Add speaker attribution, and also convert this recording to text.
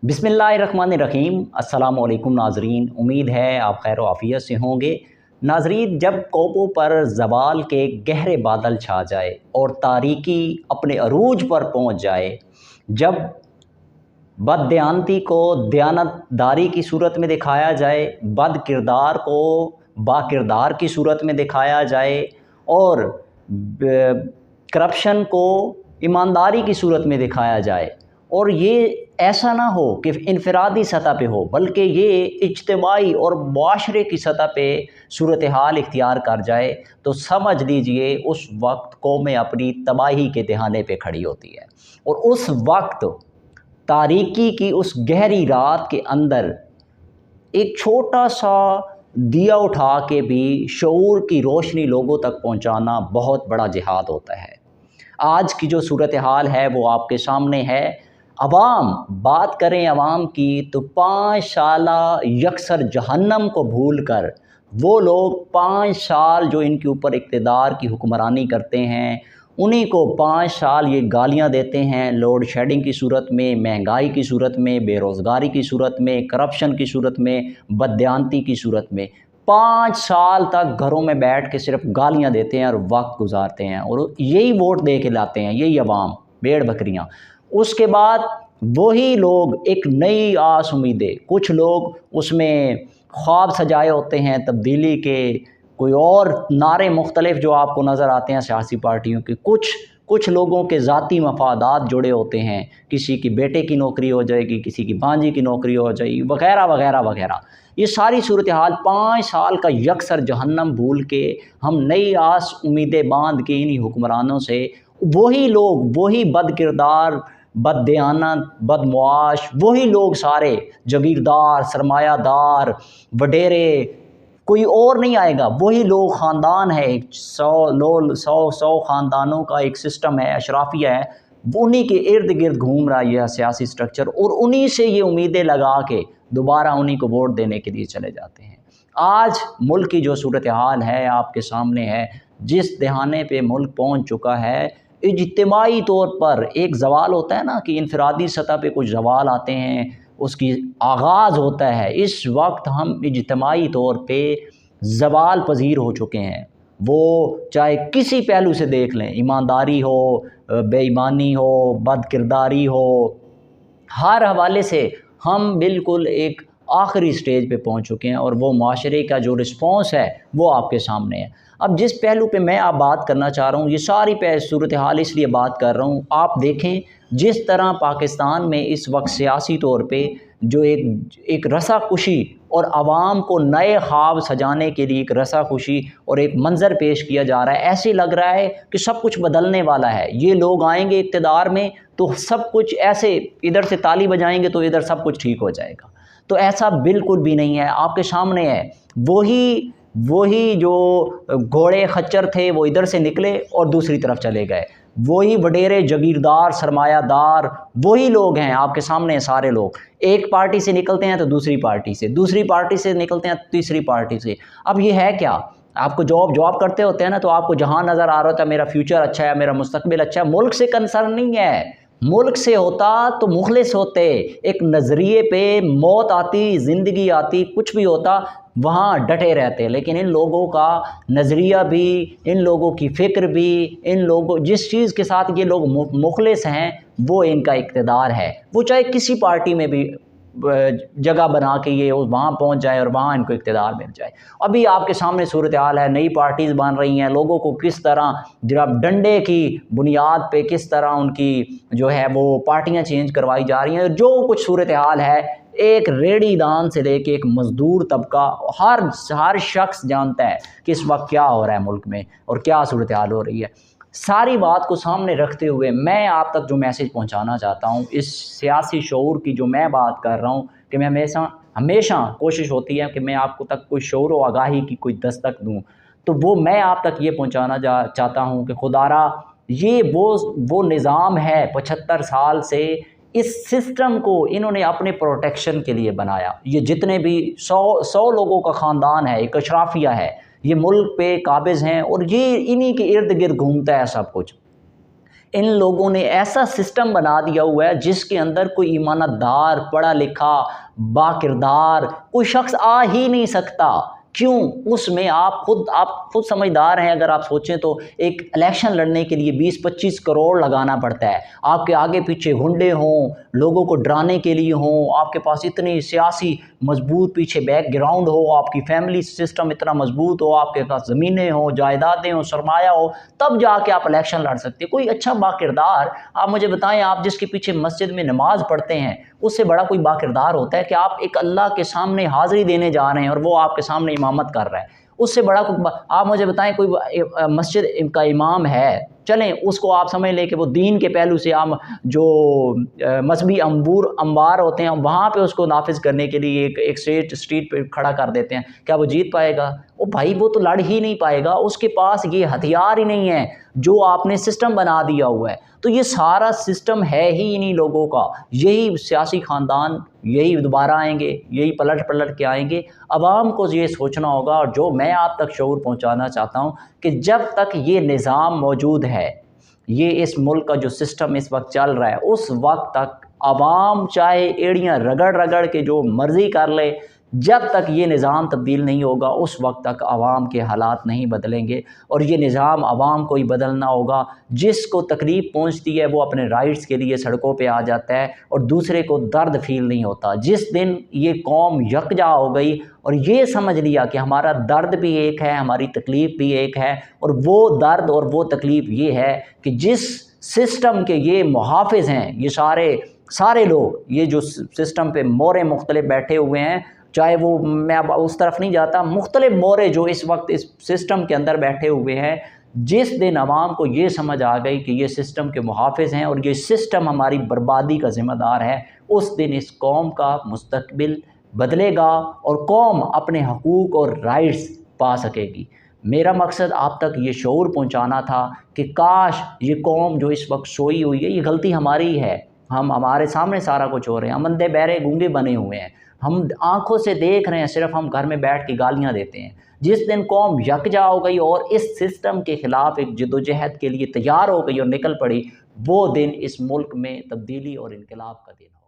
Speaker 1: बिस्मिल्लाहिर्रहमानिर्रहीम। अस्सलाम वालेकुम नाज़रीन, उम्मीद है आप खैर आफ़ियत से होंगे। नाज़रीन, जब कौमों पर ज़वाल के गहरे बादल छा जाए और तारीकी अपने अरूज पर पहुंच जाए, जब बददियानती को दयानतदारी की सूरत में दिखाया जाए, बद किरदार को बाकिरदार की सूरत में दिखाया जाए और करप्शन को ईमानदारी की सूरत में दिखाया जाए, और ये ऐसा ना हो कि इनफरादी सतह पे हो, बल्कि ये इज्तिमाई और मुआशरे की सतह पे सूरत हाल इख्तियार कर जाए, तो समझ लीजिए उस वक्त कौमें अपनी तबाही के दहाने पे खड़ी होती है। और उस वक्त तारीकी की उस गहरी रात के अंदर एक छोटा सा दिया उठा के भी शऊर की रोशनी लोगों तक पहुंचाना बहुत बड़ा जिहाद होता है। आज की जो सूरत हाल है वो आपके सामने है। अवाम, बात करें अवाम की, तो 5 साला यकसर जहन्नम को भूल कर वो लोग 5 साल जो इनके ऊपर इक़्तिदार की हुक्मरानी करते हैं, उन्हीं को 5 साल ये गालियां देते हैं, लोड शेडिंग की सूरत में, महंगाई की सूरत में, बेरोज़गारी की सूरत में, करप्शन की सूरत में, बददियानती की सूरत में 5 साल तक घरों में बैठ के सिर्फ गालियां देते हैं और वक्त गुजारते हैं, और यही वोट दे के लाते हैं, यही अवाम, भेड़ बकरियां। उसके बाद वही लोग एक नई आस उम्मीदें, कुछ लोग उसमें ख्वाब सजाए होते हैं तब्दीली के, कोई और नारे मुख्तलिफ जो आपको नज़र आते हैं सियासी पार्टियों के, कुछ लोगों के ज़ाती मफादात जुड़े होते हैं, किसी की बेटे की नौकरी हो जाएगी, किसी की भांजी की नौकरी हो जाएगी, वगैरह वगैरह वगैरह। ये सारी सूरत हाल 5 साल का यकसर जहन्नम भूल के हम नई आस उम्मीदें बांध के इन्हीं हुक्मरानों से, वही लोग, वही बद किरदार, बददियानत, बदमुआश, वही लोग सारे जागीरदार, सरमायादार, वडेरे, कोई और नहीं आएगा। वही लोग, ख़ानदान है, 100 ख़ानदानों का एक सिस्टम है, अशराफिया है, उन्हीं के इर्द गिर्द घूम रहा है यह सियासी स्ट्रक्चर, और उन्हीं से ये उम्मीदें लगा के दोबारा उन्हीं को वोट देने के लिए चले जाते हैं। आज मुल्क की जो सूरत हाल है आपके सामने है, जिस दहाने पे मुल्क पहुंच चुका है। इज्तिमाई तौर पर एक ज़वाल होता है ना कि इनफरादी सतह पे कुछ ज़वाल आते हैं, उसकी आगाज़ होता है। इस वक्त हम इज्तिमाई तौर पे ज़वाल पजीर हो चुके हैं। वो चाहे किसी पहलू से देख लें, ईमानदारी हो, बेईमानी हो, बद किरदारी हो, हर हवाले से हम बिल्कुल एक आखिरी स्टेज पे पहुंच चुके हैं, और वो माशरे का जो रिस्पॉन्स है वो आपके सामने है। अब जिस पहलू पे मैं आप बात करना चाह रहा हूँ, ये सारी सूरत हाल इसलिए बात कर रहा हूँ, आप देखें जिस तरह पाकिस्तान में इस वक्त सियासी तौर पे जो एक रसाकुशी और आवाम को नए ख्वाब सजाने के लिए एक रसाकुशी और एक मंज़र पेश किया जा रहा है। ऐसे लग रहा है कि सब कुछ बदलने वाला है, ये लोग आएंगे इक़्तिदार में तो सब कुछ ऐसे, इधर से ताली बजाएंगे तो इधर सब कुछ ठीक हो जाएगा। तो ऐसा बिल्कुल भी नहीं है। आपके सामने है वही जो घोड़े खच्चर थे वो इधर से निकले और दूसरी तरफ चले गए, वही वडेरे जागीरदार सरमायादार वही लोग हैं आपके सामने। सारे लोग एक पार्टी से निकलते हैं तो दूसरी पार्टी से, दूसरी पार्टी से निकलते हैं तो तीसरी पार्टी से। अब ये है क्या, आपको जॉब करते होते हैं ना, तो आपको जहां नज़र आ रहा होता है मेरा फ्यूचर अच्छा है, मेरा मुस्तकबिल अच्छा है, मुल्क से कंसर्न नहीं है। मुल्क से होता तो मुखलिस होते, एक नज़रिए पे मौत आती, ज़िंदगी आती, कुछ भी होता वहाँ डटे रहते। लेकिन इन लोगों का नज़रिया भी, इन लोगों की फ़िक्र भी, इन लोगों जिस चीज़ के साथ ये लोग मुखलिस हैं वो इनका इक़्तिदार है। वो चाहे किसी पार्टी में भी जगह बना के ये वहाँ पहुँच जाए और वहाँ इनको इक़्तिदार मिल जाए। अभी आपके सामने सूरत हाल है, नई पार्टीज़ बन रही हैं, लोगों को किस तरह जब डंडे की बुनियाद पे किस तरह उनकी जो है वो पार्टियाँ चेंज करवाई जा रही हैं। जो कुछ सूरत हाल है, एक रेड़ीदान से लेके एक मज़दूर तबका, हर शख्स जानता है कि इस वक्त क्या हो रहा है मुल्क में और क्या सूरत हाल हो रही है। सारी बात को सामने रखते हुए मैं आप तक जो मैसेज पहुंचाना चाहता हूं, इस सियासी शऊर की जो मैं बात कर रहा हूं, कि मैं हमेशा कोशिश होती है कि मैं आपको तक कोई शऊर व आगाही की कोई दस्तक दूं, तो वो मैं आप तक ये पहुंचाना चाहता हूं कि खुदारा ये वो निज़ाम है 75 साल से, इस सिस्टम को इन्होंने अपने प्रोटेक्शन के लिए बनाया। ये जितने भी 100 लोगों का ख़ानदान है, एक अशराफिया है, ये मुल्क पे काबिज़ हैं और ये इन्हीं के इर्द गिर्द घूमता है सब कुछ। इन लोगों ने ऐसा सिस्टम बना दिया हुआ है जिसके अंदर कोई ईमानदार, पढ़ा लिखा, बाकिरदार कोई शख्स आ ही नहीं सकता। क्यों? उसमें आप खुद समझदार हैं। अगर आप सोचें तो एक इलेक्शन लड़ने के लिए 20-25 करोड़ लगाना पड़ता है। आपके आगे पीछे गुंडे हों, लोगों को डराने के लिए हों, आपके पास इतनी सियासी मजबूत पीछे बैकग्राउंड हो, आपकी फैमिली सिस्टम इतना मजबूत हो, आपके पास ज़मीनें हों, जायदादें हों, सरमाया हो, तब जाके आप इलेक्शन लड़ सकते हैं। कोई अच्छा बाकिरदार, आप मुझे बताएं, आप जिसके पीछे मस्जिद में नमाज पढ़ते हैं, उससे बड़ा कोई बाकिरदार होता है कि आप एक अल्लाह के सामने हाज़िरी देने जा रहे हैं और वो आपके सामने इमामत कर रहा है? उससे बड़ा कोई आप मुझे बताएं, कोई मस्जिद का इमाम है, चलें उसको आप समझ लें कि वो दीन के पहलू से हम जो मजहबी अंबार होते हैं वहाँ पे उसको नाफिज करने के लिए एक स्ट्रीट पे खड़ा कर देते हैं, क्या वो जीत पाएगा? ओ भाई, वो तो लड़ ही नहीं पाएगा, उसके पास ये हथियार ही नहीं है जो आपने सिस्टम बना दिया हुआ है। तो ये सारा सिस्टम है ही इन्हीं लोगों का। यही सियासी ख़ानदान, यही दोबारा आएंगे, यही पलट के आएंगे। अवाम को ये सोचना होगा, और जो मैं आप तक शऊर पहुँचाना चाहता हूँ कि जब तक ये निज़ाम मौजूद है, ये इस मुल्क का जो सिस्टम इस वक्त चल रहा है, उस वक्त तक अवाम चाहे एड़ियाँ रगड़ के जो मर्ज़ी कर ले, जब तक ये निज़ाम तब्दील नहीं होगा उस वक्त तक आवाम के हालात नहीं बदलेंगे। और ये निज़ाम आवाम को ही बदलना होगा। जिसको तकलीफ़ पहुंचती है वो अपने राइट्स के लिए सड़कों पे आ जाता है और दूसरे को दर्द फील नहीं होता। जिस दिन ये कौम यकजा हो गई और ये समझ लिया कि हमारा दर्द भी एक है, हमारी तकलीफ़ भी एक है, और वो दर्द और वो तकलीफ़ ये है कि जिस सिस्टम के ये मुहाफ़िज़ हैं, ये सारे लोग, ये जो सिस्टम पे मोरे मुख्तलिफ बैठे हुए हैं, चाहे वो, मैं अब उस तरफ नहीं जाता, मुख्तलिफ मोरे जो इस वक्त इस सिस्टम के अंदर बैठे हुए हैं, जिस दिन आवाम को ये समझ आ गई कि ये सिस्टम के मुहाफ़िज़ हैं और ये सिस्टम हमारी बर्बादी का ज़िम्मेदार है, उस दिन इस कौम का मुस्तकबिल बदलेगा और कौम अपने हकूक़ और राइट्स पा सकेगी। मेरा मकसद आप तक ये शऊर पहुँचाना था कि काश ये कौम जो इस वक्त सोई हुई है, ये गलती हमारी है। हमारे सामने सारा कुछ हो रहे हैं, हम अंधे बहरे गूंगे बने हुए हैं, हम आंखों से देख रहे हैं, सिर्फ हम घर में बैठ के गालियां देते हैं। जिस दिन कौम यकजा हो गई और इस सिस्टम के ख़िलाफ़ एक जद्दोजहद के लिए तैयार हो गई और निकल पड़ी, वो दिन इस मुल्क में तब्दीली और इनकलाब का दिन हो।